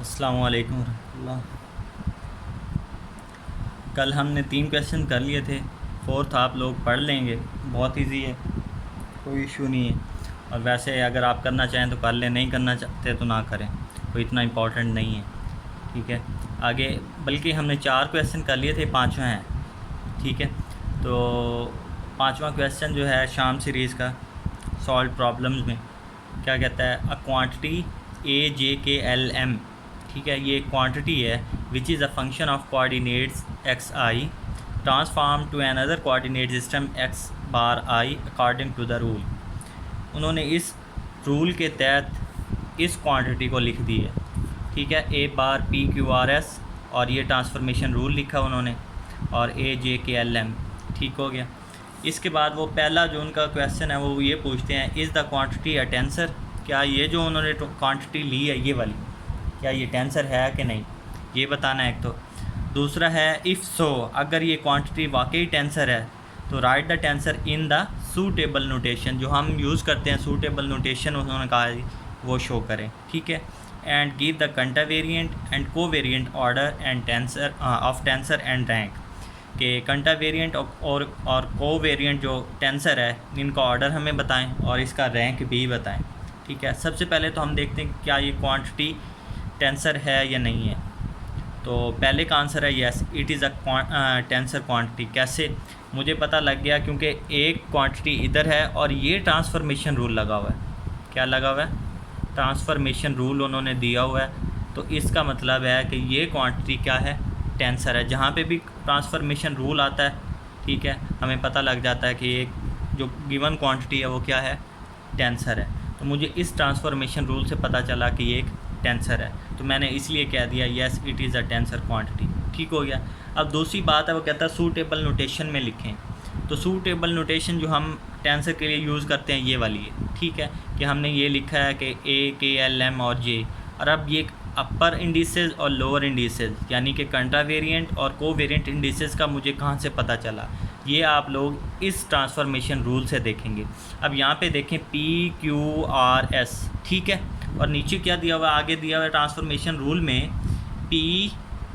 अस्सलाम वालेकुम रहमतुल्लाह। कल हमने 3 क्वेश्चन कर लिए थे, फोर्थ आप लोग पढ़ लेंगे, बहुत इजी है, कोई इशू नहीं है। और वैसे अगर आप करना चाहें तो कर लें, नहीं करना चाहते तो ना करें, कोई इतना इम्पोर्टेंट नहीं है। ठीक है, आगे बल्कि हमने 4 क्वेश्चन कर लिए थे, 5वां है। ठीक है, तो 5वां क्वेश्चन जो है शाम सीरीज़ का सॉल्व प्रॉब्लम्स में क्या कहता है, अ क्वांटिटी ए जे के एल एम। ठीक है, ये क्वांटिटी है which is a function of coordinates X I transform to another coordinate system x bar I according to the rule. उन्होंने इस रूल के तहत इस क्वांटिटी को लिख दी है। ठीक है, ए बार पी क्यू आर एस और ये ट्रांसफॉर्मेशन रूल लिखा उन्होंने, और ए जे के एल एम। ठीक हो गया। इसके बाद वो पहला जो उनका क्वेश्चन है वो ये पूछते हैं, is the quantity a tensor. क्या ये जो उन्होंने क्वांटिटी ली है ये वाली, क्या ये टेंसर है कि नहीं, ये बताना है एक तो। दूसरा है इफ़ सो, अगर ये क्वांटिटी वाकई टेंसर है तो right the tensor in the suitable notation. जो हम यूज़ करते हैं सूटेबल नोटेशन, उन्होंने कहा वो शो करें। ठीक है, and give the contravariant and covariant order and tensor of tensor and rank. कि कंटा वेरिएंट और को वेरिएंट जो टेंसर है इनका ऑर्डर हमें बताएं और इसका रैंक भी बताएं। ठीक है, सबसे पहले तो हम देखते हैं क्या ये क्वांटिटी टेंसर है या नहीं है। तो पहले का आंसर है yes, it is a tensor quantity. कैसे मुझे पता लग गया, क्योंकि एक क्वांटिटी इधर है और ये ट्रांसफॉर्मेशन रूल लगा हुआ है। क्या लगा हुआ है? ट्रांसफॉर्मेशन रूल उन्होंने दिया हुआ है, तो इसका मतलब है कि ये क्वांटिटी क्या है, टेंसर है। जहाँ पे भी ट्रांसफॉर्मेशन रूल आता है, ठीक है, हमें पता लग जाता है कि एक जो गिवन क्वांटिटी है वो क्या है, टेंसर है। तो मुझे इस ट्रांसफॉर्मेशन रूल से पता चला कि ये एक टेंसर है, तो मैंने इसलिए कह दिया yes it is a tensor quantity. ठीक हो गया। अब दूसरी बात है, वो कहता है सूटेबल नोटेशन में लिखें। तो सूटेबल नोटेशन जो हम टेंसर के लिए यूज़ करते हैं ये वाली है। ठीक है, कि हमने ये लिखा है कि ए के एल एम और जे, और अब ये अपर इंडिसेस और लोअर इंडिसेस यानी कि कंट्रा वेरिएंट और को वेरिएंट इंडिसेस का मुझे कहाँ से पता चला, ये आप लोग इस ट्रांसफॉर्मेशन रूल से देखेंगे। अब यहाँ पे देखें पी क्यू आर एस, ठीक है, और नीचे क्या दिया हुआ, आगे दिया हुआ है ट्रांसफॉर्मेशन रूल में पी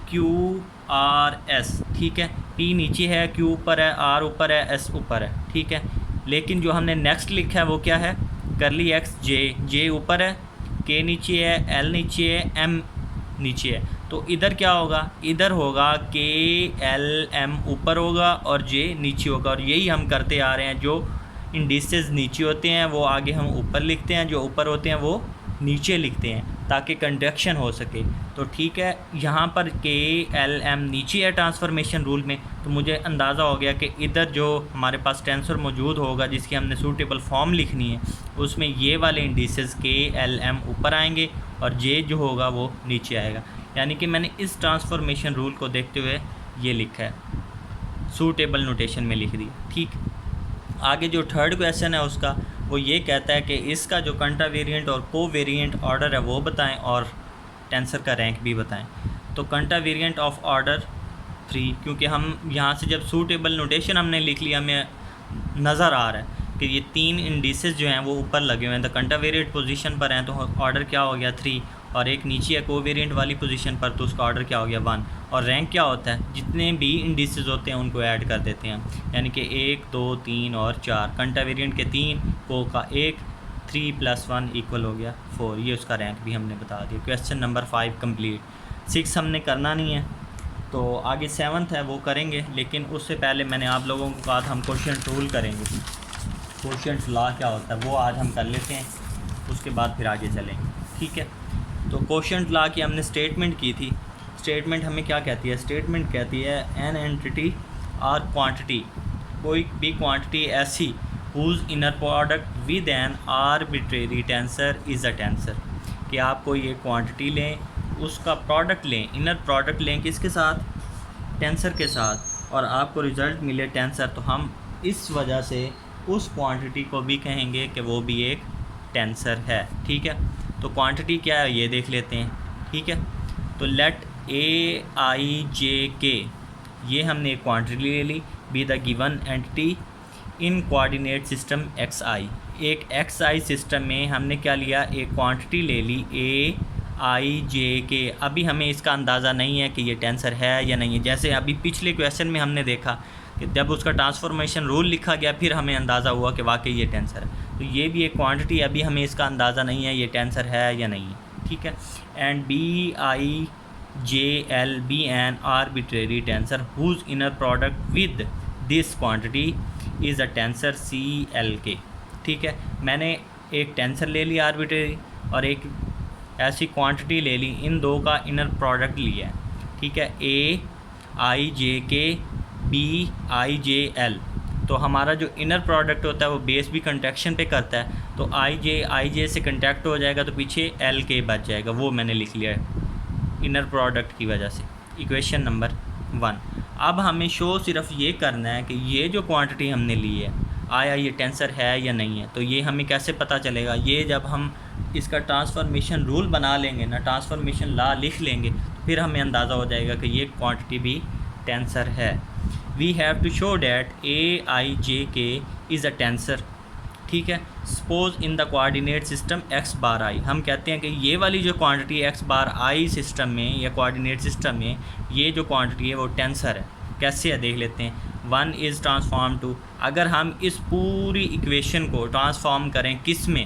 क्यू आर एस। ठीक है, पी नीचे है, क्यू ऊपर है, आर ऊपर है, एस ऊपर है। ठीक है, लेकिन जो हमने नेक्स्ट लिखा है वो क्या है, करली एक्स जे, जे ऊपर है, के नीचे है, एल नीचे है, एम नीचे है। तो इधर क्या होगा, इधर होगा के एल एम ऊपर होगा और जे नीचे होगा। और यही हम करते आ रहे हैं, जो इंडिसेस नीचे होते हैं वो आगे हम ऊपर लिखते हैं, जो ऊपर होते हैं वो नीचे लिखते हैं, ताकि कंडक्शन हो सके। तो ठीक है, यहाँ पर के एल एम नीचे है ट्रांसफॉर्मेशन रूल में, तो मुझे अंदाज़ा हो गया कि इधर जो हमारे पास टेंसर मौजूद होगा जिसकी हमने सूटेबल फॉर्म लिखनी है, उसमें ये वाले इंडिसेस के एल एम ऊपर आएंगे और जे जो होगा वो नीचे आएगा। यानी कि मैंने इस ट्रांसफॉर्मेशन रूल को देखते हुए ये लिखा है, सूटेबल नोटेशन में लिख दिया। ठीक, आगे जो थर्ड क्वेश्चन है उसका वो ये कहता है कि इसका जो कंट्रा वेरिएंट और को वेरिएंट ऑर्डर है वो बताएं और टेंसर का रैंक भी बताएं। तो कंट्रा वेरिएंट ऑफ ऑर्डर 3, क्योंकि हम यहाँ से जब सूटेबल नोटेशन हमने लिख लिया, हमें नज़र आ रहा है कि ये 3 इंडिसेस जो हैं वो ऊपर लगे हुए हैं, द कंट्रा वेरिएंट पोजीशन पर हैं, तो ऑर्डर क्या हो गया 3, और एक नीचे है को वेरिएंट वाली पोजीशन पर, तो उसका ऑर्डर क्या हो गया 1। और रैंक क्या होता है, जितने भी इंडिसेस होते हैं उनको ऐड कर देते हैं, यानी कि 1 2 3 और 4, कंट्रा वेरिएंट के 3, को का 1, 3 + 1 इक्वल हो गया 4। ये उसका रैंक भी हमने बता दिया। Question number 5 complete. 6 हमने करना नहीं है, तो आगे 7th है वो करेंगे, लेकिन उससे पहले मैंने आप लोगों को कहा था हम क्वोशिएंट रूल करेंगे। क्वोशिएंट लॉ क्या होता है वो आज हम कर लेते हैं, उसके बाद फिर आगे चलेंगे। ठीक है, तो क्वोशिएंट लॉ की हमने स्टेटमेंट की थी। स्टेटमेंट हमें क्या कहती है, स्टेटमेंट कहती है एन एंटिटी और क्वांटिटी, कोई भी क्वांटिटी ऐसी whose inner product with an arbitrary tensor is a tensor. कि आप कोई एक क्वांटिटी लें, उसका प्रोडक्ट लें, इनर प्रोडक्ट लें, किसके साथ, टेंसर के साथ, और आपको रिज़ल्ट मिले टेंसर, तो हम इस वजह से उस क्वांटिटी को भी कहेंगे कि वो भी एक टेंसर है। ठीक है, तो क्वांटिटी क्या है ये देख लेते हैं। ठीक है, तो लेट ए आई जे के, ये हमने एक क्वांटिटी ले ली, be the given entity in coordinate system x i. एक एक्स आई सिस्टम में हमने क्या लिया, एक क्वांटिटी ले ली ए आई जे के। अभी हमें इसका अंदाज़ा नहीं है कि ये टेंसर है या नहीं है। जैसे अभी पिछले क्वेश्चन में हमने देखा कि जब उसका ट्रांसफॉर्मेशन रूल लिखा गया फिर हमें अंदाज़ा हुआ कि वाकई ये टेंसर है। तो ये भी एक क्वांटिटी, अभी हमें इसका अंदाज़ा नहीं है ये टेंसर है या नहीं है, ठीक है। And B I J L B an arbitrary tensor whose inner product with this quantity is a tensor C L K, ठीक है। मैंने एक टेंसर ले लिया आर्बिट्रेरी और एक ऐसी क्वांटिटी ले ली, इन दो का इनर प्रोडक्ट लिया है, ठीक है। ए आई जे के बी आई जे एल। तो हमारा जो इनर प्रोडक्ट होता है वो बेस भी कंट्रैक्शन पे करता है, तो आई जे से कंटैक्ट हो जाएगा तो पीछे एल के बच जाएगा, वो मैंने लिख लिया है इनर प्रोडक्ट की वजह से। Equation number 1। अब हमें शो सिर्फ ये करना है कि ये जो क्वांटिटी हमने ली है आया ये टेंसर है या नहीं है। तो ये हमें कैसे पता चलेगा, ये जब हम इसका ट्रांसफॉर्मेशन रूल बना लेंगे ना, ट्रांसफॉर्मेशन लॉ लिख लेंगे, तो फिर हमें अंदाज़ा हो जाएगा कि ये क्वांटिटी भी टेंसर है। We have to show that A i j k is a tensor, ठीक है। Suppose in the coordinate system x bar i, हम कहते हैं कि ये वाली जो quantity x bar i system में या कोऑर्डिनेट सिस्टम में ये जो क्वांटिटी है वो टेंसर है। कैसे है देख लेते हैं। 1 इज़ ट्रांसफॉर्म टू, अगर हम इस पूरी इक्वेशन को ट्रांसफॉर्म करें किस में,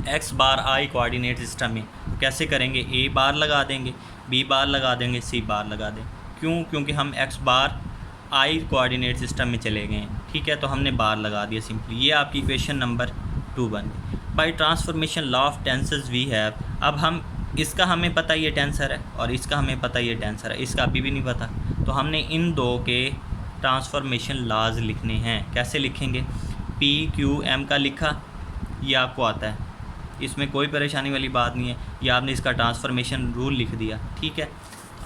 x bar I coordinate system में, तो कैसे करेंगे, ए बार लगा देंगे, बी बार लगा देंगे, सी बार लगा दें। क्यों? क्योंकि हम x bar I coordinate system में चले गए हैं, ठीक है। तो हमने बार लगा दिया सिंपली। ये आपकी इक्वेशन नंबर 2 बन गई। By transformation law of tensors we have, अब हम इसका हमें पता ये टेंसर है और इसका हमें पता ये टेंसर है, इसका अभी भी नहीं पता। तो हमने इन दो के ट्रांसफॉर्मेशन लॉज लिखने हैं। कैसे लिखेंगे, पी क्यू एम का लिखा, ये आपको आता है, इसमें कोई परेशानी वाली बात नहीं है। ये आपने इसका ट्रांसफॉर्मेशन रूल लिख दिया, ठीक है।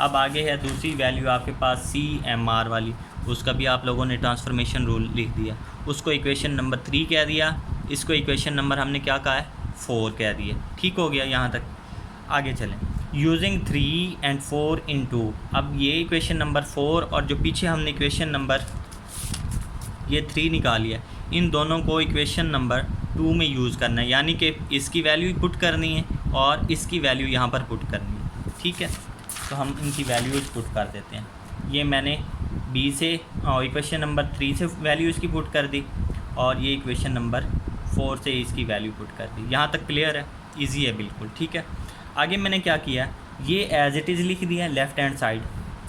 अब आगे है दूसरी वैल्यू आपके पास सी एम आर वाली, उसका भी आप लोगों ने ट्रांसफॉर्मेशन रूल लिख दिया, उसको इक्वेशन नंबर 3 कह दिया, इसको इक्वेशन नंबर हमने क्या कहा है 4 कह दिया, ठीक हो गया। यहाँ तक आगे चलें। यूजिंग 3 and 4 in 2, अब ये इक्वेशन नंबर 4 और जो पीछे हमने इक्वेशन नंबर ये 3 निकाली है, इन दोनों को इक्वेशन नंबर 2 में यूज़ करना है, यानी कि इसकी वैल्यू पुट करनी है और इसकी वैल्यू यहाँ पर पुट करनी है, ठीक है। तो हम इनकी वैल्यूज़ पुट कर देते हैं। ये मैंने बी से इक्वेशन नंबर 3 से वैल्यू इसकी पुट कर दी और ये इक्वेशन नंबर 4 से इसकी वैल्यू पुट कर दी। यहाँ तक क्लियर है, इजी है बिल्कुल, ठीक है। आगे मैंने क्या किया, ये एज इट इज़ लिख दिया लेफ़्ट हैंड साइड,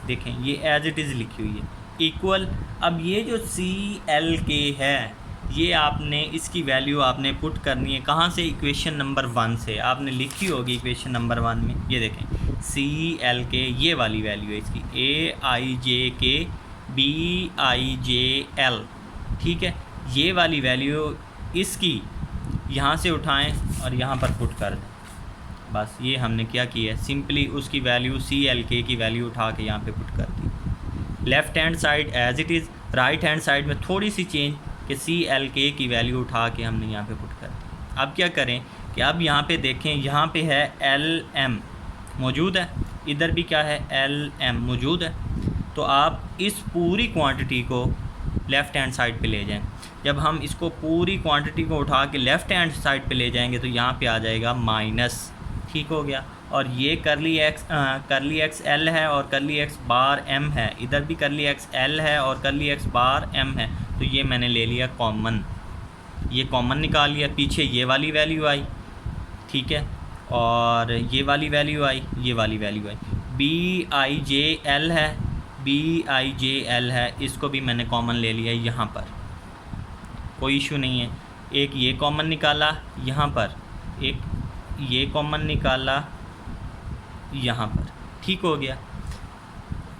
देखें ये एज इट इज़ लिखी हुई है इक्वल। अब ये जो सी एल के है ये आपने इसकी वैल्यू आपने पुट करनी है कहाँ से, इक्वेशन नंबर 1 से आपने लिखी होगी इक्वेशन नंबर 1 में। ये देखें सी एल के ये वाली वैल्यू है इसकी, ए आई जे के बी आई जे एल, ठीक है। ये वाली वैल्यू इसकी यहाँ से उठाएं और यहाँ पर पुट कर दें। बस ये हमने क्या किया है, सिंपली उसकी वैल्यू सी एल के की वैल्यू उठा के यहाँ पे पुट कर दी। Left hand side as it is, right hand side में थोड़ी सी चेंज कि सी एल के की वैल्यू उठा के हमने यहाँ पे पुट कर दी। अब क्या करें कि अब यहाँ पे देखें, यहाँ पे है एल एम मौजूद है, इधर भी क्या है एल एम मौजूद है। तो आप इस पूरी क्वांटिटी को लेफ़्ट हैंड साइड पे ले जाएं। जब हम इसको पूरी क्वांटिटी को उठा के लेफ़्ट हैंड साइड पे ले जाएंगे तो यहाँ पे आ जाएगा माइनस, ठीक हो गया। और ये करली एक्स एल है और करली एक्स बार एम है, इधर भी करली एक्स एल है और करली एक्स बार एम है। तो ये मैंने ले लिया कॉमन, ये कॉमन निकाल लिया, पीछे ये वाली वैल्यू आई, ठीक है, और ये वाली वैल्यू आई, ये वाली वैल्यू आई। बी आई जे एल है, बी आई जे एल है, इसको भी मैंने कॉमन ले लिया यहाँ पर, कोई इशू नहीं है। एक ये कॉमन निकाला यहाँ पर, एक ये कॉमन निकाला यहाँ पर, ठीक हो गया।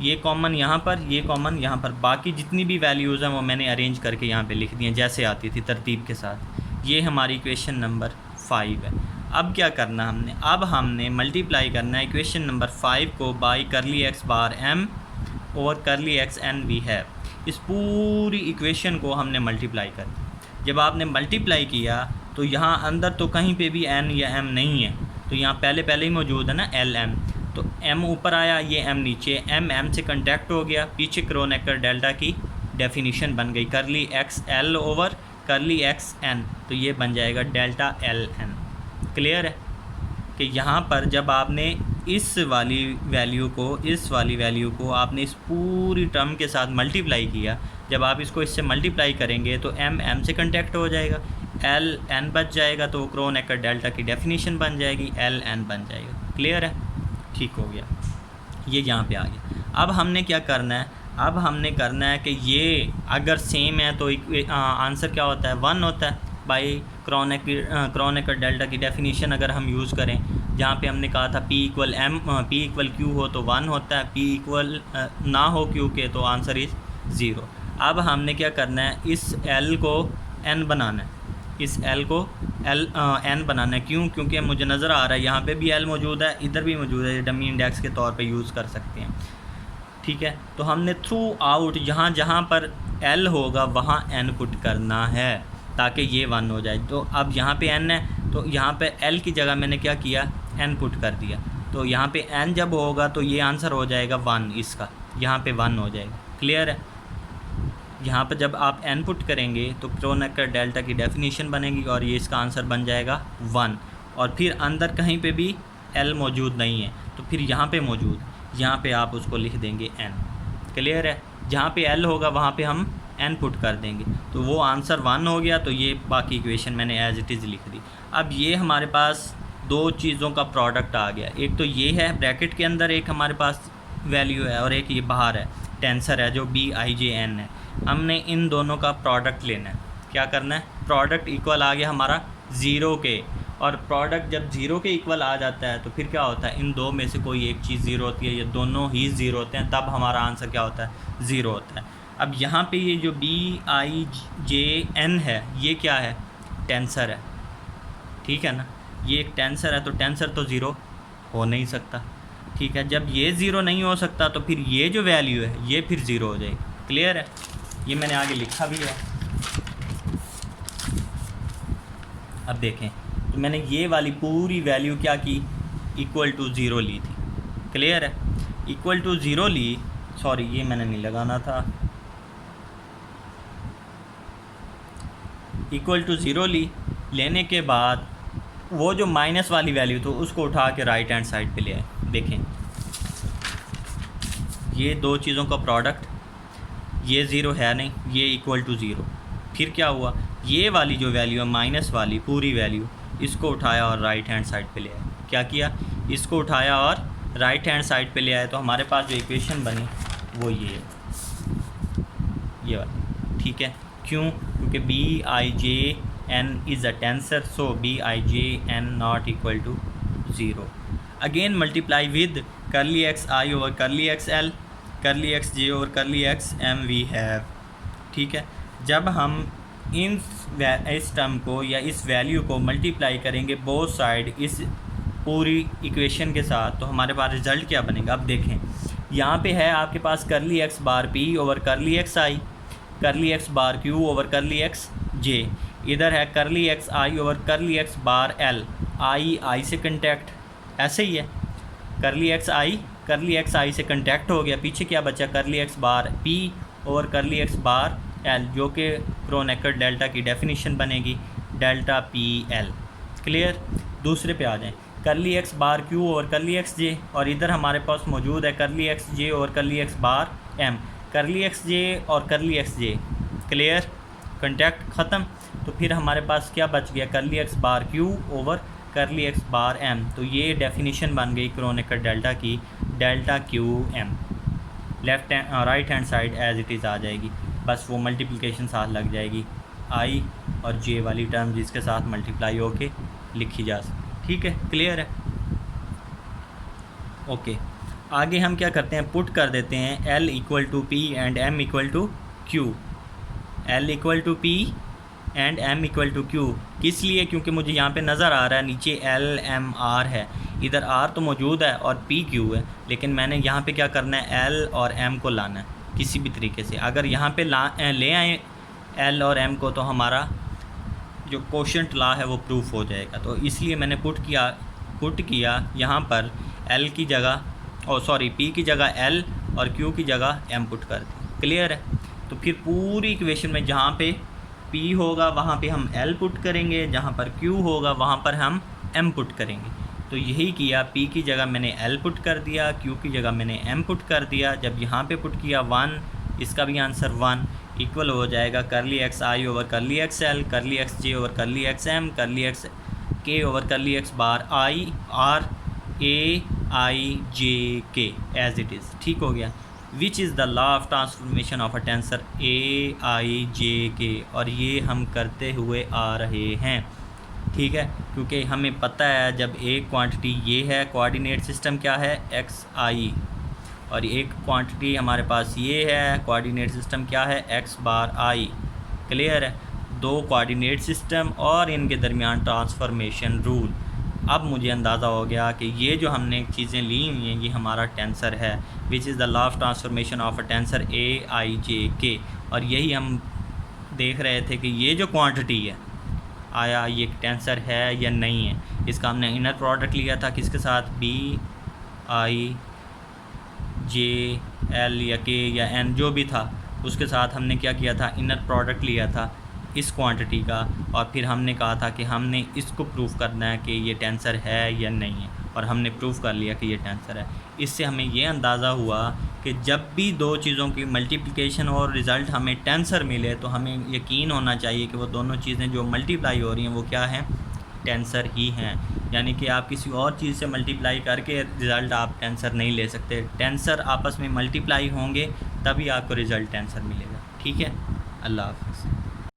ये कॉमन यहाँ पर, ये कॉमन यहाँ पर, बाकी जितनी भी वैल्यूज़ हैं वो मैंने अरेंज करके यहाँ पे लिख दी हैं जैसे आती थी तरतीब के साथ। ये हमारी इक्वेशन नंबर 5 है। अब क्या करना हमने, अब हमने मल्टीप्लाई करना है इक्वेशन नंबर 5 को बाई करली एक्स बार एम और करली एक्स एन वी है। इस पूरी इक्वेशन को हमने मल्टीप्लाई कर दिया। जब आपने मल्टीप्लाई किया तो यहाँ अंदर तो कहीं पे भी एन या एम नहीं है, तो यहाँ पहले ही मौजूद है ना एल एम, तो एम ऊपर आया, ये एम नीचे, एम से कांटेक्ट हो गया, पीछे क्रोनेकर डेल्टा की डेफिनेशन बन गई, curly x L over curly x N, तो ये बन जाएगा डेल्टा एल एन। क्लियर है कि यहाँ पर जब आपने इस वाली वैल्यू को आपने इस पूरी टर्म के साथ मल्टीप्लाई किया, जब आप इसको इससे मल्टीप्लाई करेंगे तो m से कंटेक्ट हो जाएगा, l n बच जाएगा, तो क्रोनेकर डेल्टा की डेफिनेशन बन जाएगी, l n बन जाएगा। क्लियर है? ठीक हो गया, ये यहाँ पे आ गया। अब हमने क्या करना है, अब हमने करना है कि ये अगर सेम है तो आंसर क्या होता है, 1 होता है। बाई क्रोनेकर डेल्टा की डेफिनेशन अगर हम यूज़ करें, जहाँ पे हमने कहा था P इक्वल Q हो तो 1 होता है, P इक्वल ना हो Q के तो आंसर इज़ 0। अब हमने क्या करना है, इस L को N बनाना है, इस L को N बनाना है। क्यों? क्योंकि मुझे नज़र आ रहा है यहाँ पे भी L मौजूद है, इधर भी मौजूद है, डमी इंडेक्स के तौर पे यूज़ कर सकते हैं। ठीक है, तो हमने थ्रू आउट जहाँ पर L होगा वहाँ N पुट करना है ताकि ये 1 हो जाए। तो अब यहाँ पे N है तो यहाँ पे L की जगह मैंने क्या किया, N पुट कर दिया। तो यहाँ पे N जब होगा तो ये आंसर हो जाएगा 1, इसका यहाँ पे 1 हो जाएगा। क्लियर है? यहाँ पर जब आप n पुट करेंगे तो क्रोनेकर डेल्टा की डेफिनेशन बनेगी और ये इसका आंसर बन जाएगा 1। और फिर अंदर कहीं पे भी l मौजूद नहीं है तो फिर यहाँ पे मौजूद, यहाँ पे आप उसको लिख देंगे n। क्लियर है? जहाँ पे l होगा वहाँ पे हम n पुट कर देंगे तो वो आंसर 1 हो गया। तो ये बाकी इक्वेशन मैंने एज इट इज़ लिख दी। अब ये हमारे पास दो चीज़ों का प्रोडक्ट आ गया, एक तो ये है ब्रैकेट के अंदर एक हमारे पास वैल्यू है और एक ये बाहर है, टेंसर है जो BIJN है। हमने इन दोनों का प्रोडक्ट लेना है। क्या करना है, प्रोडक्ट इक्वल आ गया हमारा 0 के, और प्रोडक्ट जब 0 के इक्वल आ जाता है तो फिर क्या होता है, इन दो में से कोई एक चीज़ 0 होती है, ये दोनों ही 0 होते हैं, तब हमारा आंसर क्या होता है, 0 होता है। अब यहाँ पे ये जो BIJN है ये क्या है, टेंसर है। ठीक है ना, ये एक टेंसर है तो टेंसर तो 0 हो नहीं सकता। ठीक है, जब ये 0 नहीं हो सकता तो फिर ये जो वैल्यू है ये फिर 0 हो जाएगी। क्लियर है? ये मैंने आगे लिखा भी है। अब देखें तो मैंने ये वाली पूरी वैल्यू क्या की, इक्वल टू 0 ली थी। क्लियर है? इक्वल टू 0 ली, सॉरी ये मैंने नहीं लगाना था, इक्वल टू 0 ली। लेने के बाद वो जो माइनस वाली वैल्यू तो उसको उठा के राइट हैंड साइड पे ले आए। देखें ये दो चीज़ों का प्रोडक्ट, ये 0 है नहीं, ये इक्वल टू 0। फिर क्या हुआ, ये वाली जो वैल्यू है माइनस वाली पूरी वैल्यू, इसको उठाया और राइट हैंड साइड पे ले आए। क्या किया, इसको उठाया और राइट हैंड साइड पे ले आए, तो हमारे पास जो इक्वेशन बनी वो ये है, ये वाली। ठीक है, क्यों? क्योंकि BIJN is a tensor, so BIJN not equal to 0। Again multiply with curly x I over curly x L, curly x J over curly x M we have. ठीक है, जब हम इस टर्म को या इस वैल्यू को मल्टीप्लाई करेंगे बोथ साइड इस पूरी इक्वेशन के साथ तो हमारे पास रिज़ल्ट क्या बनेगा। अब देखें यहाँ पे है आपके पास करली x bar P over curly x I, करली x bar Q over curly x J, इधर है करली x I over curly x bar L, I से कंटेक्ट, ऐसे ही है करली x I से कंटेक्ट हो गया, पीछे क्या बचा, करली x बार P ओवर करली x बार L, जो कि क्रोनेकर डेल्टा की डेफिनेशन बनेगी डेल्टा PL। क्लियर? दूसरे पे आ जाएं, करली x bar Q over curly x J, और इधर हमारे पास मौजूद है करली x J over curly x bar M, करली x J और करली x J। क्लियर? कंटेक्ट ख़त्म। तो फिर हमारे पास क्या बच गया, curly x bar Q over curly x bar M, तो ये डेफिनेशन बन गई क्रोनेकर डेल्टा की, delta QM। Left hand right hand side as it is आ जाएगी, बस वो मल्टीप्लिकेशन साथ लग जाएगी, I और J वाली टर्म जिसके साथ मल्टीप्लाई होके लिखी जा सकती। ठीक है, क्लियर है? ओके, आगे हम क्या करते हैं, पुट कर देते हैं L equal to P and M equal to Q। L equal to P and M equal to Q, किस लिए? क्योंकि मुझे यहाँ पे नज़र आ रहा है नीचे L M R है, इधर R तो मौजूद है और P Q है, लेकिन मैंने यहाँ पे क्या करना है, L और M को लाना है किसी भी तरीके से। अगर यहाँ पे ले आए L और M को तो हमारा जो कोशेंट लॉ है वो प्रूफ हो जाएगा। तो इसलिए मैंने पुट किया यहाँ पर L की जगह, P की जगह L और Q की जगह M पुट कर दी। क्लियर है? तो फिर पूरी इक्वेशन में जहाँ पे P होगा वहाँ पे हम L पुट करेंगे, जहाँ पर Q होगा वहाँ पर हम M पुट करेंगे। तो यही किया, P की जगह मैंने L पुट कर दिया, Q की जगह मैंने M पुट कर दिया। जब यहाँ पे पुट किया 1, इसका भी आंसर 1 इक्वल हो जाएगा curly x i over curly x l, curly x j over curly x m, curly x k over curly x bar i r A i j k as it is. ठीक हो गया। Which is the law of transformation of a tensor A i j k, और ये हम करते हुए आ रहे हैं। ठीक है, क्योंकि हमें पता है जब एक क्वांटिटी ये है, कोऑर्डिनेट सिस्टम क्या है एक्स आई, और एक क्वांटिटी हमारे पास ये है, कोऑर्डिनेट सिस्टम क्या है एक्स बार आई। क्लियर है, दो कोऑर्डिनेट सिस्टम और इनके दरमियान ट्रांसफॉर्मेशन रूल। अब मुझे अंदाज़ा हो गया कि ये जो हमने चीज़ें ली हुई हैं ये हमारा टेंसर है, which is the law of transformation of a tensor A i j k. और यही हम देख रहे थे कि ये जो क्वांटिटी है आया ये टेंसर है या नहीं है। इसका हमने इनर प्रोडक्ट लिया था किसके साथ, बी आई जे एल या के या एन जो भी था, उसके साथ हमने क्या किया था, इनर प्रोडक्ट लिया था इस क्वांटिटी का, और फिर हमने कहा था कि हमने इसको प्रूफ करना है कि ये टेंसर है या नहीं है, और हमने प्रूफ कर लिया कि ये टेंसर है। इससे हमें ये अंदाज़ा हुआ कि जब भी दो चीज़ों की मल्टीप्लिकेशन और रिज़ल्ट हमें टेंसर मिले तो हमें यकीन होना चाहिए कि वो दोनों चीज़ें जो मल्टीप्लाई हो रही हैं वो क्या हैं, टेंसर ही हैं। यानी कि आप किसी और चीज़ से मल्टीप्लाई करके रिज़ल्ट आप टेंसर नहीं ले सकते, टेंसर आपस में मल्टीप्लाई होंगे तभी आपको रिज़ल्ट टेंसर मिलेगा। ठीक है, अल्लाह हाफ़िज़।